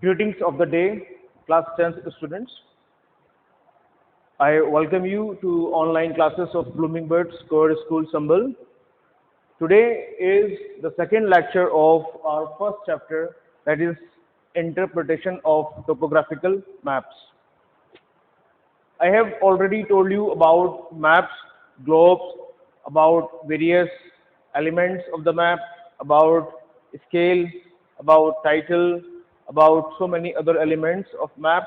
Greetings of the day, class 10th students. I welcome you to online classes of Blooming Birds Core School Sambal. Today is the second lecture of our first chapter, that is interpretation of topographical maps. I have already told you about maps, globes, about various elements of the map, about scale, about title, about so many other elements of map.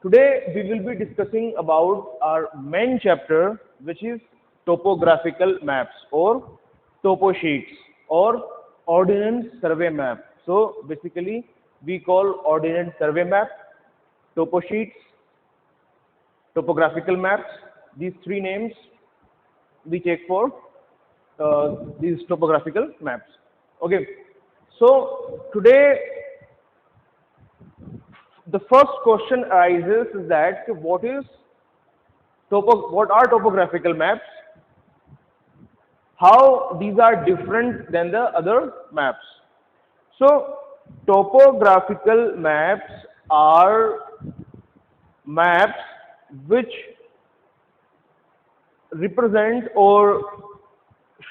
Today we will be discussing about our main chapter, which is topographical maps or topo sheets or ordnance survey map. So basically we call ordnance survey map, topo sheets, topographical maps. These three names we take for these topographical maps. Okay. So today the first question arises is that what are topographical maps? How these are different than the other maps? So topographical maps are maps which represent or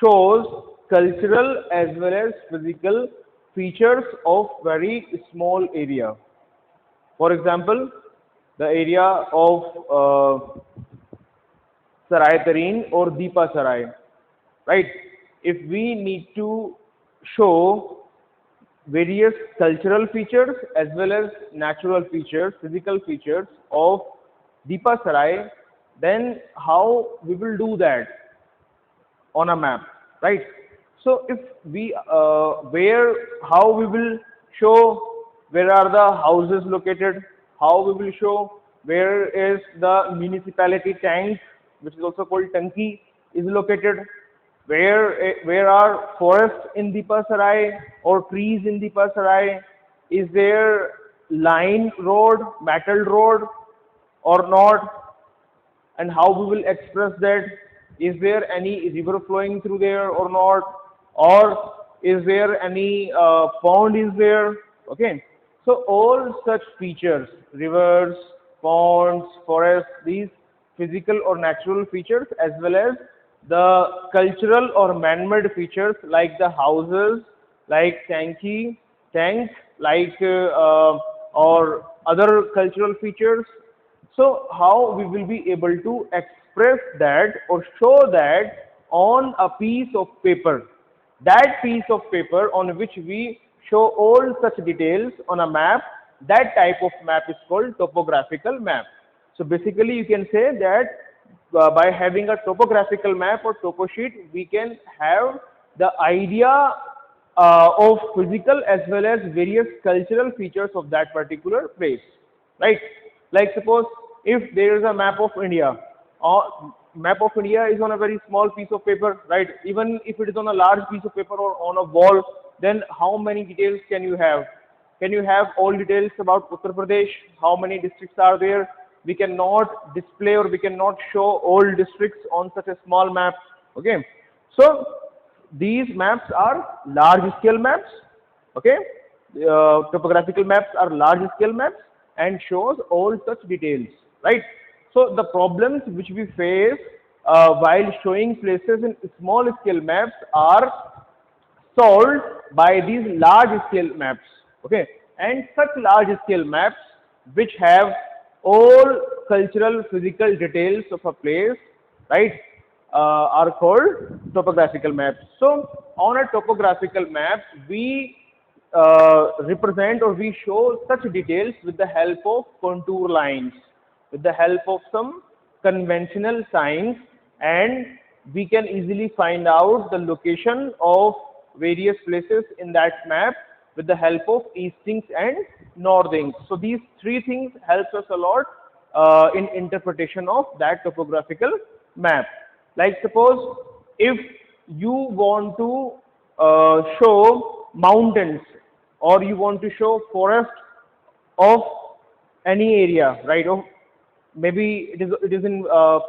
shows cultural as well as physical features of very small area. For example, the area of Sarai Tareen or Deepa Sarai, right? If we need to show various cultural features as well as natural features, physical features of Deepa Sarai, then how we will do that on a map, right? So if we how we will show where are the houses located, how we will show where is the municipality tank, which is also called Tanki, is located, where are forests in Deepa Sarai or trees in Deepa Sarai, is there line road, metal road or not, and how we will express that, is there any river flowing through there or not, or is there any pond is there, okay. So all such features, rivers, ponds, forests, these physical or natural features as well as the cultural or man-made features like the houses, like tank, like or other cultural features. So how we will be able to express that or show that on a piece of paper. That piece of paper on which we show all such details on a map, that type of map is called topographical map. So basically you can say that by having a topographical map or topo sheet, we can have the idea of physical as well as various cultural features of that particular place, right? Like suppose if there is a map of India, or map of India is on a very small piece of paper, right? Even if it is on a large piece of paper or on a wall, then how many details can you have? Can you have all details about Uttar Pradesh? How many districts are there? We cannot display or we cannot show all districts on such a small map. Okay. So these maps are large scale maps. Okay. Topographical maps are large scale maps and shows all such details. Right. So the problems which we face while showing places in small scale maps are solved by these large scale maps, okay. And such large scale maps which have all cultural physical details of a place, right, are called topographical maps. So on a topographical map we represent or we show such details with the help of contour lines, with the help of some conventional signs, and we can easily find out the location of various places in that map with the help of eastings and northings. So these three things helps us a lot in interpretation of that topographical map. Like suppose if you want to show mountains or you want to show forest of any area, right? Of maybe it is in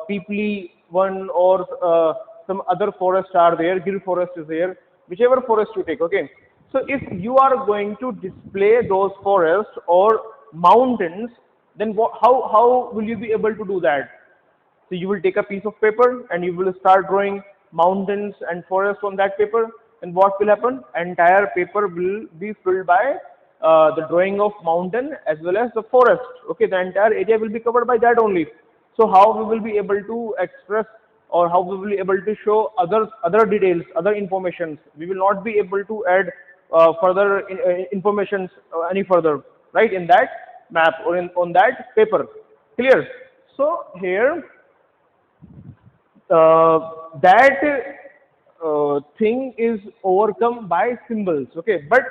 Peeply one or some other forest are there, Gir forest is there, whichever forest you take, okay. So if you are going to display those forests or mountains, then how will you be able to do that? So you will take a piece of paper and you will start drawing mountains and forests on that paper. And what will happen? Entire paper will be filled by the drawing of mountain as well as the forest. Okay, the entire area will be covered by that only. So how we will be able to express, or how we will be able to show other details, other informations? We will not be able to add further informations any further, right, in that map or on that paper. Clear? So here that thing is overcome by symbols. Okay, but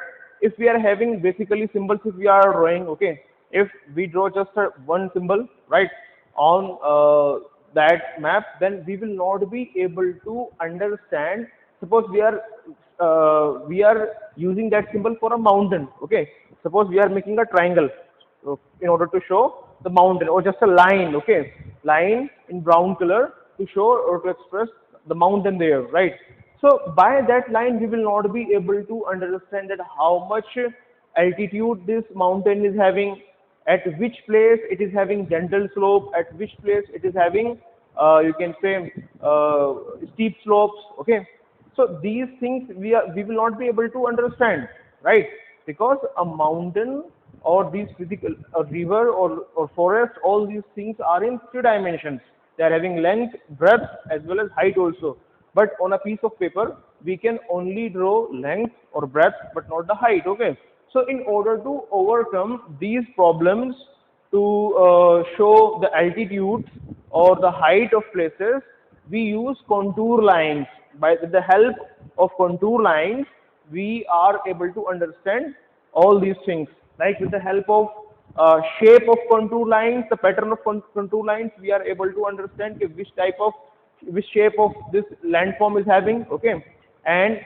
if we are having basically symbols, if we are drawing, okay, if we draw just one symbol, right, on that map, then we will not be able to understand. Suppose we are using that symbol for a mountain. Okay, suppose we are making a triangle in order to show the mountain, or just a line. Okay, line in brown color to show or to express the mountain there, right? So by that line we will not be able to understand that how much altitude this mountain is having, at which place it is having gentle slope, at which place it is having you can say steep slopes. Okay, so these things we will not be able to understand, right? Because a mountain or these physical, a river or forest, all these things are in three dimensions. They are having length, breadth as well as height also. But on a piece of paper we can only draw length or breadth but not the height. Okay, so in order to overcome these problems, to show the altitude or the height of places, we use contour lines. With the help of contour lines we are able to understand all these things. Like with the help of shape of contour lines, the pattern of contour lines, we are able to understand which shape of this landform is having. Okay, and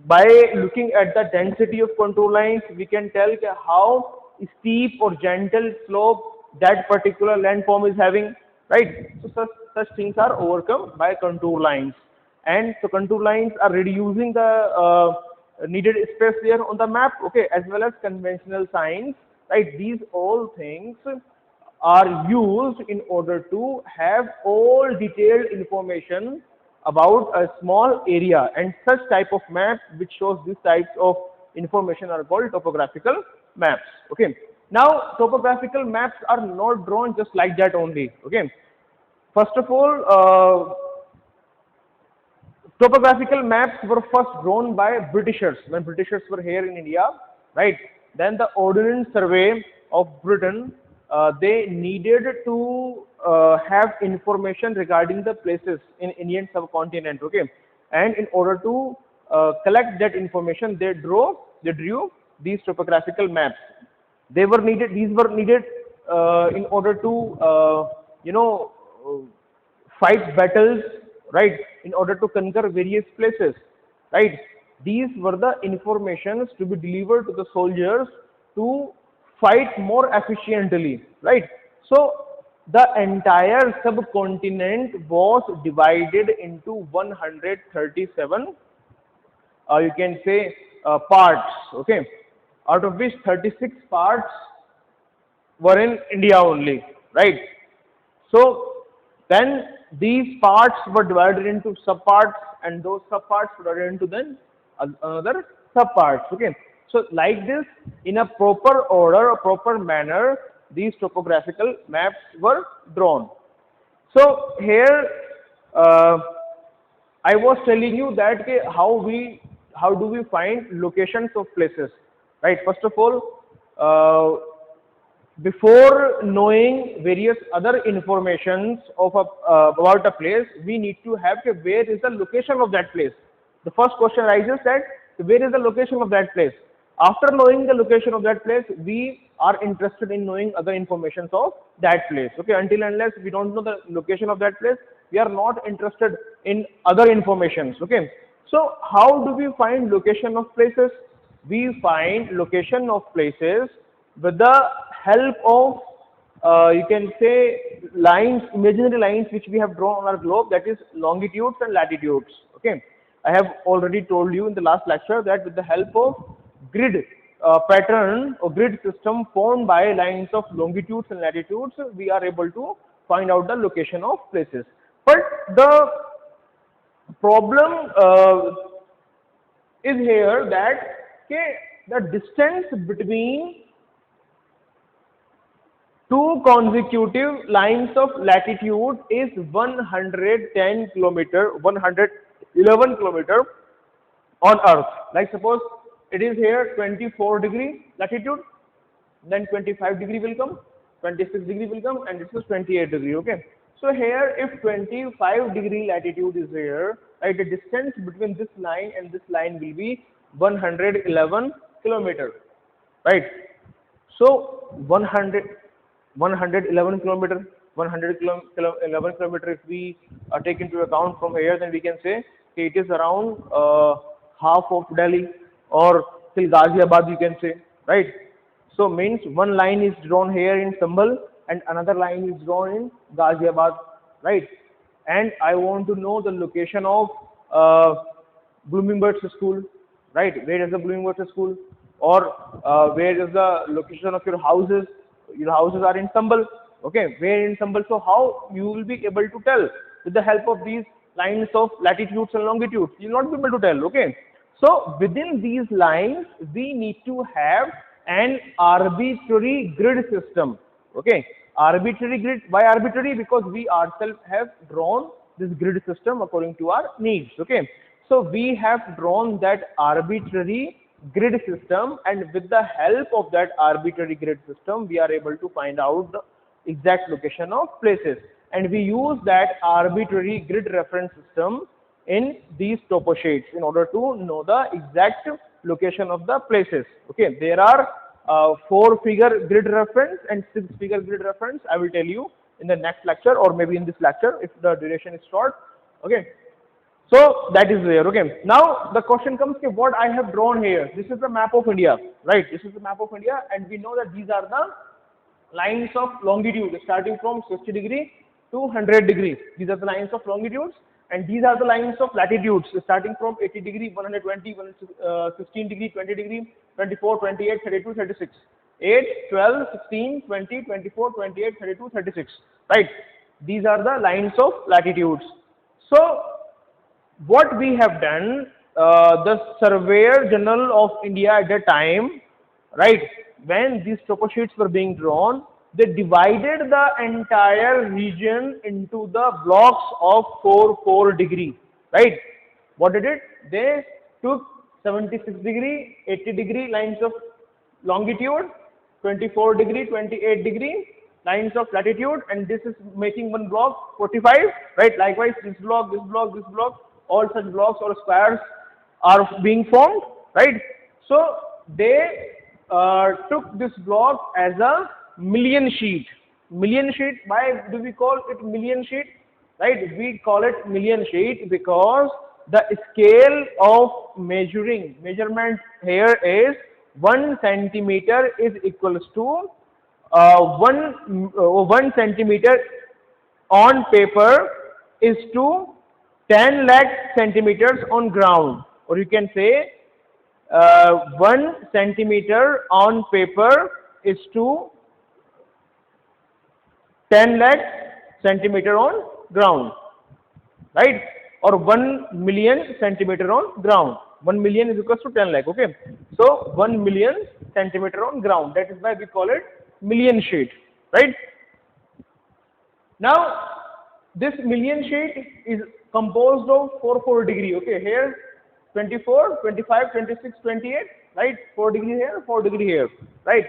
by looking at the density of contour lines we can tell how steep or gentle slope that particular landform is having, right? So such things are overcome by contour lines. And so contour lines are reducing the needed space there on the map. Okay, as well as conventional signs, right? These all things are used in order to have all detailed information about a small area, and such type of map which shows these types of information are called topographical maps. Okay, now topographical maps are not drawn just like that only. Okay, first of all, topographical maps were first drawn by Britishers when Britishers were here in India, right? Then the Ordnance Survey of Britain, they needed to have information regarding the places in Indian subcontinent. Okay, and in order to collect that information, they drew these topographical maps. These were needed in order to you know fight battles, right? In order to conquer various places, right? These were the informations to be delivered to the soldiers to fight more efficiently, right? So the entire subcontinent was divided into 137 you can say parts. Okay, out of which 36 parts were in India only, right? So then these parts were divided into subparts, and those subparts were divided into then another subparts. Okay, so like this, in a proper order, a proper manner, these topographical maps were drawn. So here I was telling you that how do we find locations of places, right? First of all, before knowing various other informations of about a place, we need to have where is the location of that place. The first question arises that where is the location of that place. After knowing the location of that place, we are interested in knowing other informations of that place. Okay, until and unless we don't know the location of that place, we are not interested in other informations. Okay, so how do we find location of places? We find location of places with the help of you can say lines, imaginary lines which we have drawn on our globe, that is longitudes and latitudes. Okay, I have already told you in the last lecture that with the help of grid pattern or grid system formed by lines of longitudes and latitudes, we are able to find out the location of places. But the problem is here that okay, the distance between two consecutive lines of latitude is 110 kilometer, 111 kilometer on Earth. Like suppose it is here 24-degree latitude, then 25-degree will come, 26-degree will come, and this is 28-degree. Okay. So here, if 25-degree latitude is here, right, the distance between this line and this line will be 111 kilometer, right? So 111 kilometer, 11 kilometer. If we take into account from here, then we can say okay, it is around half of Delhi or till Ghaziabad, you can say, right? So means one line is drawn here in Sambhal and another line is drawn in Ghaziabad, right? And I want to know the location of Bloomingdale's school, right? Where is the Bloomingdale's school? Or where is the location of your houses? Your houses are in Sambhal, okay? Where in Sambhal? So how you will be able to tell with the help of these lines of latitudes and longitudes? You will not be able to tell, okay? So within these lines, we need to have an arbitrary grid system, okay? Arbitrary grid. Why arbitrary? Because we ourselves have drawn this grid system according to our needs, okay? So we have drawn that arbitrary grid system, and with the help of that arbitrary grid system, we are able to find out the exact location of places. And we use that arbitrary grid reference system in these topo sheets in order to know the exact location of the places. Okay, there are 4-figure grid reference and 6-figure grid reference. I will tell you in the next lecture or maybe in this lecture if the duration is short. Okay, so that is there. Okay, now the question comes, okay, what I have drawn here. This is the map of India, right? This is the map of India, and we know that these are the lines of longitude starting from 60 degree to 100 degree. These are the lines of longitudes, and these are the lines of latitudes starting from 80 degree, 120, 16 degree, 20 degree, 24, 28, 32, 36. 8, 12, 16, 20, 24, 28, 32, 36. Right? These are the lines of latitudes. So, what we have done, the Surveyor General of India at the time, right, when these topo sheets were being drawn, they divided the entire region into the blocks of 4 degree, right? What did it? They took 76 degree, 80 degree lines of longitude, 24 degree, 28 degree lines of latitude, and this is making one block 45, right? Likewise, this block, this block, this block, all such blocks or squares are being formed, right? So they took this block as a million sheet. Million sheet, why do we call it million sheet? Right, we call it million sheet because the scale of measurement here is 1 centimeter is equals to 1 centimeter on paper is to 10 lakh centimeters on ground, or you can say 1 centimeter on paper is to 10 lakh centimeter on ground, right? Or 1 million centimeter on ground. 1 million is equals to 10 lakh, okay? So 1 million centimeter on ground. That is why we call it million sheet, right? Now, this million sheet is composed of 4 degree, okay? Here 24, 25, 26, 28, right? 4 degree here, 4 degree here, right?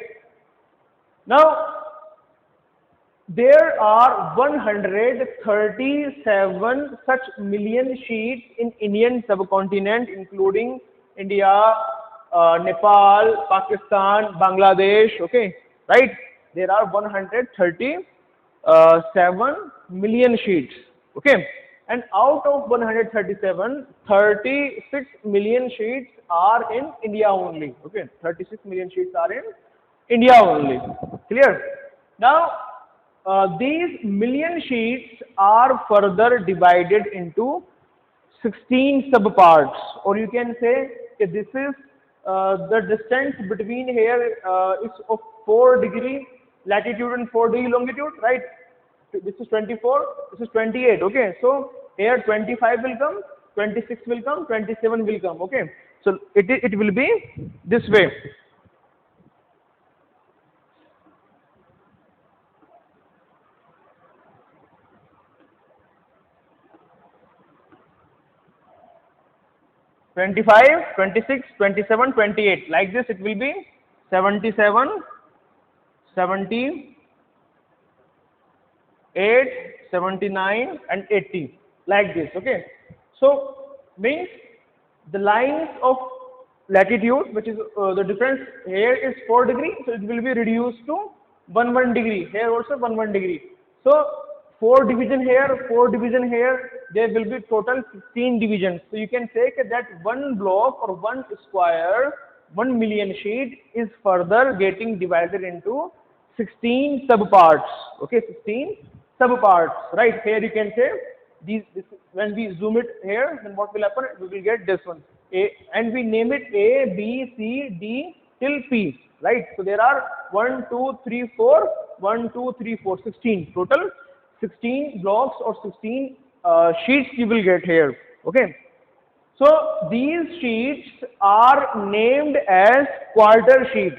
Now, there are 137 such million sheets in Indian subcontinent, including India, Nepal, Pakistan, Bangladesh, okay, right? There are 137 million sheets, okay? And out of 137, 36 million sheets are in India only, okay? 36 million sheets are in India only, clear? Now, these million sheets are further divided into 16 subparts, or you can say that this is the distance between here is of 4 degree latitude and 4 degree longitude, right? This is 24, this is 28, okay? So here 25 will come, 26 will come, 27 will come, okay? So it will be this way. 25, 26, 27, 28. Like this, it will be 77, 78, 79, and 80. Like this, okay? So, means the lines of latitude, which is the difference here is 4 degree, so it will be reduced to 1 degree. Here also 1 degree. So, 4 division here, 4 division here, there will be total 16 divisions. So you can say that one block or one square, 1 million sheet is further getting divided into 16 subparts. Okay, 16 subparts. Right here you can say this when we zoom it here, then what will happen? We will get this one. And we name it A, B, C, D till P. Right. So there are 1, 2, 3, 4, 1, 2, 3, 4, 16 total. 16 blocks or 16 sheets you will get here. Okay. So these sheets are named as quarter sheet.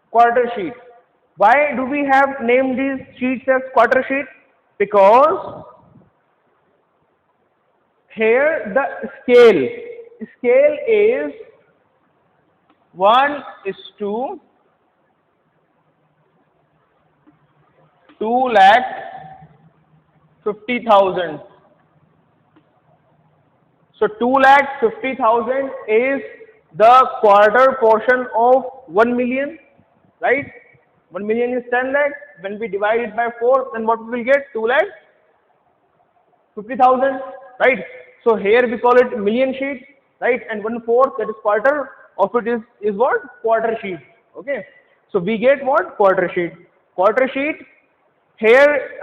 Quarter sheet. Why do we have named these sheets as quarter sheet? Because here the scale is 1:2 2,50,000. So 2,50,000 is the quarter portion of 1 million, right? 1 million is 10 lakh. When we divide it by 4, then what we will get? 2,50,000, right? So here we call it million sheet, right? And 1/4, that is quarter of it is what? Quarter sheet. Okay. So we get what? Quarter sheet. Quarter sheet. Here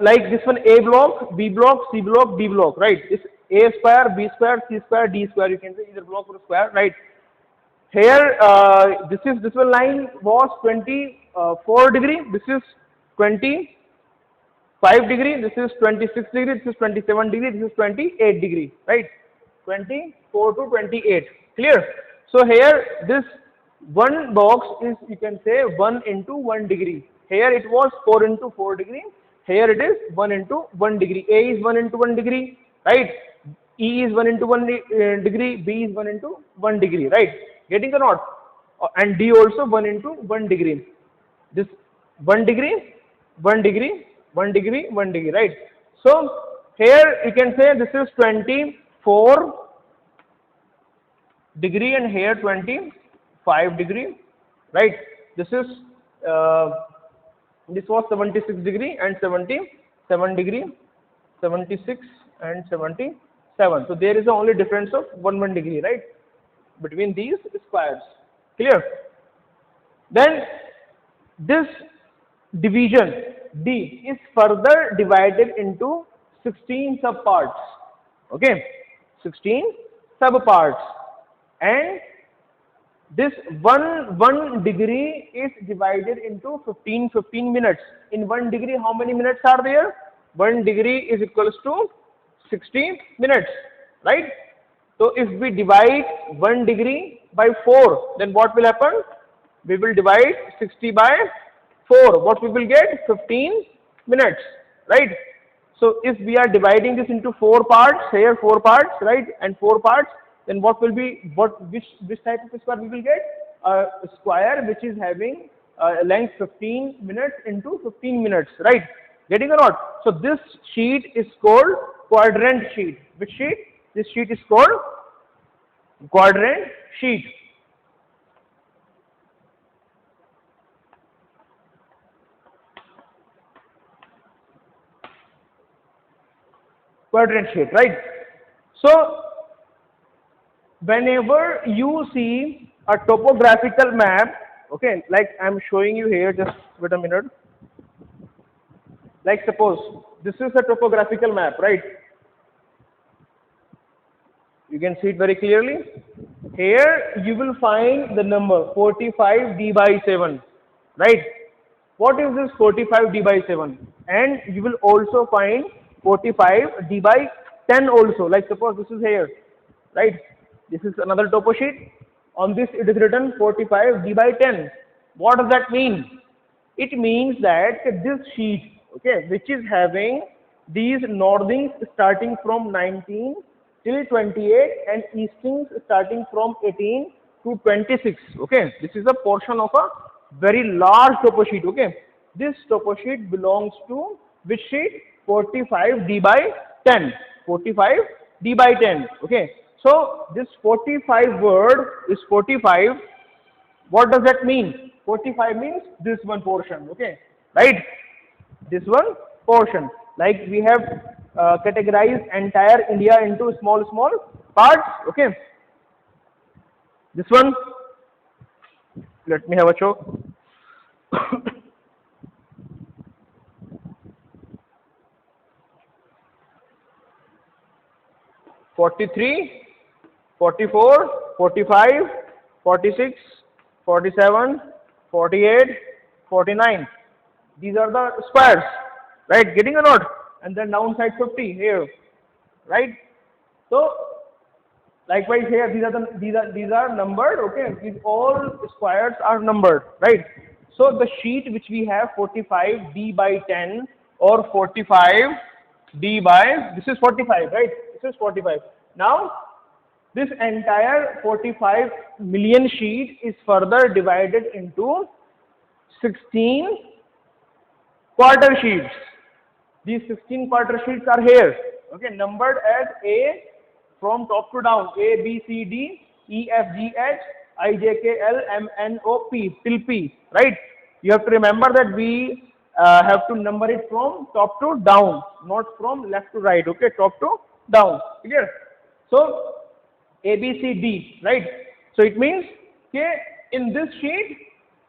like this one, A block, B block, C block, D block, right? This A square, B square, C square, D square. You can say either block or square, right? Here this one line was 24 degree. This is 25 degree. This is 26 degree. This is 27 degree. This is 28 degree, right? 24 to 28. Clear? So here this one box is, you can say, 1 into 1 degree. Here it was 4 into 4 degree. Here it is 1 into 1 degree. A is 1 into 1 degree, right? E is 1 into 1 degree. B is 1 into 1 degree, right? Getting or not? And D also 1 into 1 degree. This 1 degree, 1 degree, 1 degree, 1 degree, right? So here you can say this is 24 degree and here 25 degree, right? This is this was 76 degree and 77 degree, 76 and 77. So there is the only difference of 1 degree, right, between these squares. Clear? Then this division D is further divided into 16 subparts. Okay, 16 subparts, and this 1 degree is divided into 15 minutes. In 1 degree, how many minutes are there? 1 degree is equals to 60 minutes, right? So if we divide 1 degree by 4, then what will happen? We will divide 60 by 4. What we will get? 15 minutes, right? So if we are dividing this into 4 parts, here 4 parts, right, and 4 parts, then what will be, which type of square we will get? A square which is having a length 15 minutes into 15 minutes, right? Getting or not? So this sheet is called quadrant sheet. Which sheet? This sheet is called quadrant sheet. Quadrant sheet, right? So whenever you see a topographical map Okay, like I'm showing you here, just wait a minute. Like suppose this is a topographical map, right? You can see it very clearly. Here you will find the number 45 d by 7, right? What is this 45 d by 7? And you will also find 45 d by 10 also. Like suppose this is here, right? This is another topo sheet. On this it is written 45 d by 10. What does that mean? It means that this sheet, okay, which is having these northings starting from 19 till 28 and eastings starting from 18 to 26. Okay, this is a portion of a very large topo sheet. Okay, this topo sheet belongs to which sheet? 45 d by 10. 45 d by 10. Okay, so this 45 word is 45. What does that mean? 45 means this one portion, okay, right? This one portion. Like we have categorized entire India into small parts, okay. This one, let me have a choke. 43, 44, 45, 46, 47, 48, 49. These are the squares, right? Getting a note? And then downside 50 here, right? So likewise here, these are numbered. Okay, these all squares are numbered, right? So the sheet which we have 45 d by 10 or 45 d by, this is 45, right? This is 45. Now this entire 45 million sheet is further divided into 16 quarter sheets. These 16 quarter sheets are here, okay, numbered as A from top to down, A, B, C, D, E, F, G, H, I, J, K, L, M, N, O, P, till P, right? You have to remember that we have to number it from top to down, not from left to right, okay, top to down, clear? So, A, B, C, D, right? So, it means, okay, in this sheet,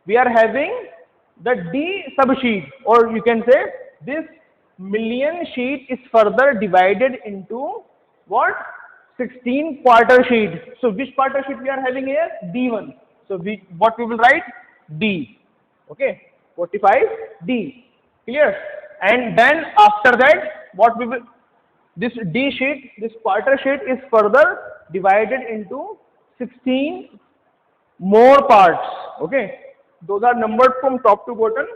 we are having the D subsheet, or you can say this million sheet is further divided into what? 16 quarter sheet. So which quarter sheet we are having here? D1. So what we will write? D. Okay. 45 D. Clear? And then after that, what we will, this D sheet, this quarter sheet is further divided into 16 more parts. Okay. Those are numbered from top to bottom.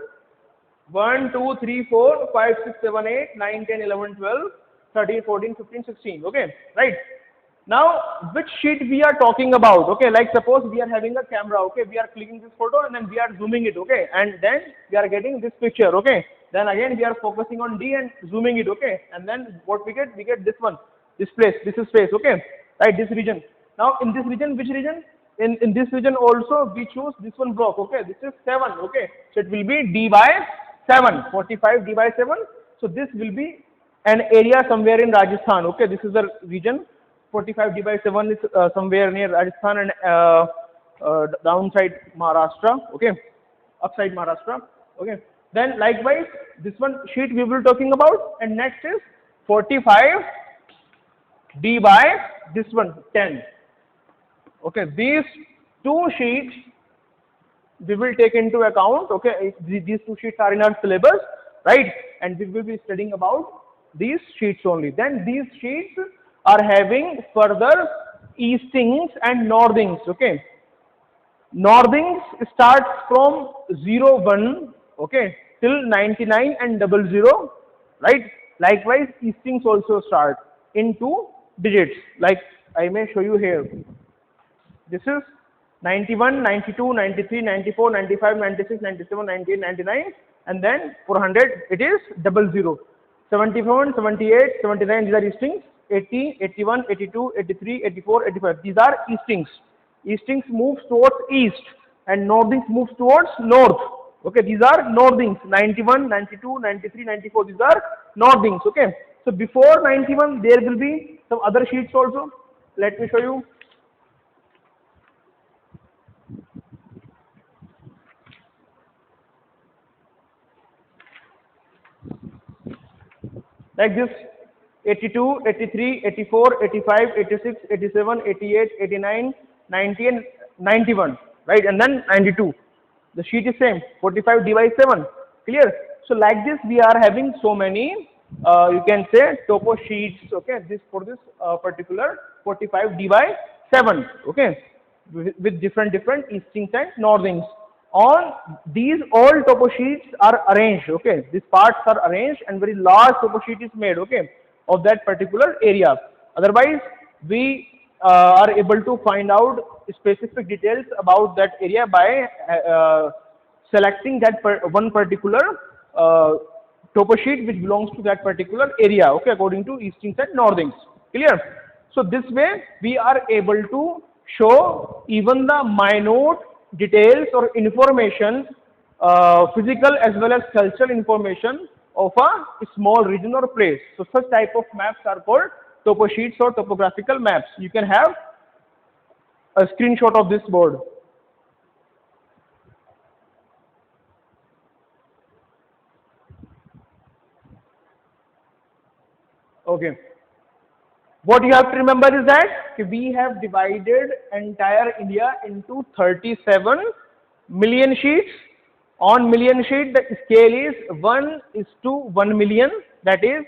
1, 2, 3, 4, 5, 6, 7, 8, 9, 10, 11, 12, 13, 14, 15, 16. Okay, right. Now, which sheet we are talking about? Okay, like suppose we are having a camera. Okay, we are clicking this photo and then we are zooming it. Okay, and then we are getting this picture. Okay, then again we are focusing on D and zooming it. Okay, and then what we get? We get this one, this place, this is space. Okay, right, this region. Now, in this region, which region? In this region also we choose this one block. Okay, this is 7. Okay, so it will be D by 7, 45 D by 7. So this will be an area somewhere in Rajasthan. Okay, this is the region. 45 D by 7 is somewhere near Rajasthan and downside Maharashtra. Okay, upside Maharashtra. Okay, then likewise this one sheet we will talking about, and next is 45 D by this one 10. Okay, these two sheets we will take into account. Okay, these two sheets are in our syllabus, right? And we will be studying about these sheets only. Then these sheets are having further eastings and northings. Okay, northings starts from 0, 1, okay, till 99 and 00, right? Likewise, eastings also start in 2 digits. Like I may show you here. This is 91, 92, 93, 94, 95, 96, 97, 98, 99, and then 400, it is 00. 71, 78, 79, these are eastings. 80, 81, 82, 83, 84, 85. These are eastings. Eastings moves towards east and northings moves towards north. Okay, these are northings. 91, 92, 93, 94. These are northings. Okay. So before 91, there will be some other sheets also. Let me show you. like this: 82, 83, 84, 85, 86, 87, 88, 89, 90 and 91, right? And then 92. The sheet is same, 45 d by 7. Clear? So like this we are having so many you can say topo sheets, okay, this for this particular 45 d by 7, okay, with different eastings and northings. On these all topo sheets are arranged, okay, these parts are arranged and very large topo sheet is made, okay, of that particular area. Otherwise we are able to find out specific details about that area by selecting that one particular topo sheet which belongs to that particular area, okay, according to eastings and northings. Clear? So this way we are able to show even the minute details or information, physical as well as cultural information of a small region or place. So such type of maps are called topo sheets or topographical maps. You can have a screenshot of this board. Okay. What you have to remember is that we have divided entire India into 37 million sheets. On million sheet, the scale is 1:1 million. That is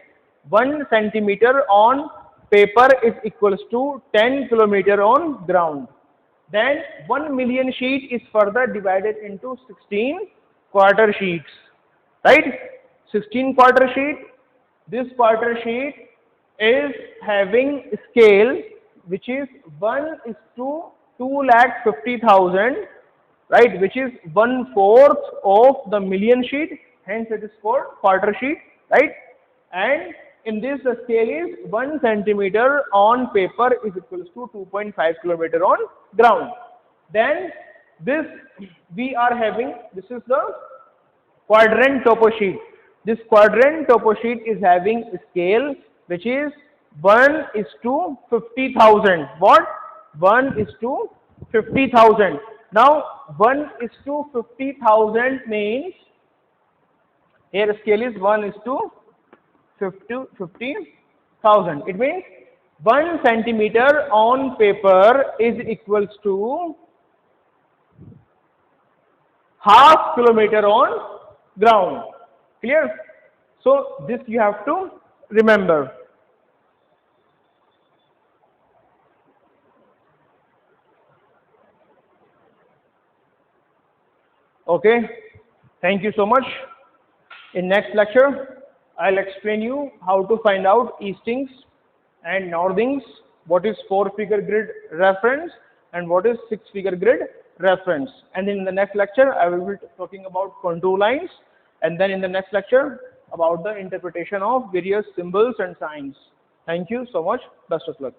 1 centimeter on paper is equals to 10 kilometer on ground. Then 1 million sheet is further divided into 16 quarter sheets. Right? 16 quarter sheet. This quarter sheet is having scale which is 1:250,000, right, which is 1/4 of the million sheet, hence it is called quarter sheet, right? And in this the scale is 1 centimeter on paper is equals to 2.5 kilometer on ground. Then this we are having, this is the quadrant topo sheet. This quadrant topo sheet is having scale which is 1:50,000. What? 1:50,000. Now 1:50,000 means here scale is 1:50,000. It means 1 centimeter on paper is equals to half kilometer on ground. Clear? So this you have to remember. Okay, thank you so much. In next lecture I'll explain you how to find out eastings and northings, what is 4-figure grid reference and what is 6-figure grid reference. And in the next lecture I will be talking about contour lines, and then in the next lecture about the interpretation of various symbols and signs. Thank you so much. Best of luck.